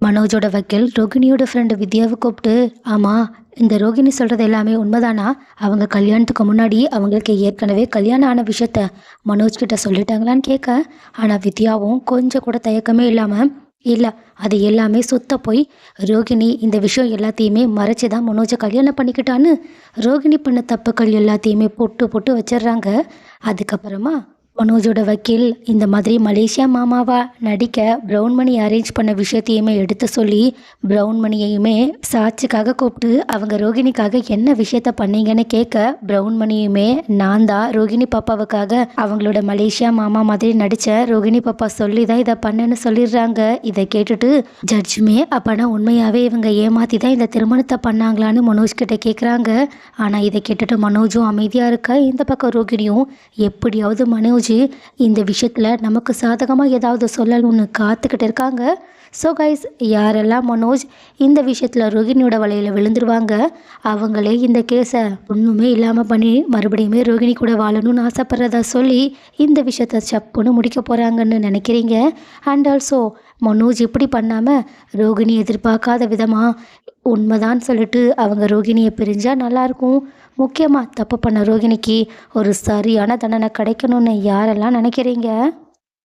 மனோஜோட வக்கீல் ரோகிணியோட ஃப்ரெண்டு வித்யாவை கூப்பிட்டு, ஆமாம், இந்த ரோகிணி சொல்கிறது எல்லாமே உண்மைதானா? அவங்க கல்யாணத்துக்கு முன்னாடி அவங்களுக்கு ஏற்கனவே கல்யாணம் ஆன விஷயத்த மனோஜ் கிட்ட சொல்லிட்டாங்களான்னு கேட்க, ஆனால் வித்யாவும் கொஞ்சம் கூட தயக்கமே இல்லாமல், இல்லை, அது எல்லாமே சுத்த போய், ரோகிணி இந்த விஷயம் எல்லாத்தையுமே மறைச்சி தான் மனோஜை கல்யாணம் பண்ணிக்கிட்டான்னு ரோகிணி பண்ண தப்புக்கள் எல்லாத்தையுமே போட்டு போட்டு வச்சிடுறாங்க. அதுக்கப்புறமா மனோஜோட வக்கீல் இந்த மாதிரி மலேசியா மாமாவா நடிக்க ப்ரௌன் மணி அரேஞ்ச் பண்ண விஷயத்தையுமே எடுத்து சொல்லி, ப்ரௌன் மணியையுமே சாட்சிக்காக கூப்பிட்டு அவங்க ரோகிணிக்காக என்ன விஷயத்த பண்ணீங்கன்னு கேட்க, ப்ரௌன் மணியுமே நான் தான் ரோகிணி பாப்பாவுக்காக அவங்களோட மலேசியா மாமா மாதிரி நடித்த ரோகிணி பாப்பா சொல்லி தான் இதை பண்ணேன்னு சொல்லிடுறாங்க. இதை கேட்டுட்டு ஜட்ஜுமே அப்பனா உண்மையாகவே இவங்க ஏமாற்றி தான் இந்த திருமணத்தை பண்ணாங்களான்னு மனோஜ் கிட்ட கேட்குறாங்க. ஆனால் இதை கேட்டுட்டு மனோஜும் அமைதியாக இருக்க, இந்த பக்கம் ரோகிணியும் எப்படியாவது மனோஜ் இந்த விஷயத்தில் நமக்கு சாதகமாக ஏதாவது சொல்லணும்னு காத்துக்கிட்டு இருக்காங்க. ஸோ கைஸ், யாரெல்லாம் மனோஜ் இந்த விஷயத்தில் ரோகிணியோட வலையில் விழுந்துருவாங்க, அவங்களே இந்த கேஸை ஒன்றுமே இல்லாமல் பண்ணி மறுபடியுமே ரோகிணி கூட வாழணும்னு ஆசைப்படுறதா சொல்லி இந்த விஷயத்தை சப்புன்னு முடிக்க போகிறாங்கன்னு நினைக்கிறீங்க? அண்ட் ஆல்சோ மனோஜ் இப்படி பண்ணாமல் ரோகிணி எதிர்பார்க்காத விதமாக உண்மைதான் சொல்லிட்டு அவங்க ரோகிணியை பிரிஞ்சால் நல்லாயிருக்கும். முக்கியமாக தப்பு பண்ண ரோகிணிக்கு ஒரு சரியான தண்டனை கிடைக்கணும்னு யாரெல்லாம் நினைக்கிறீங்க?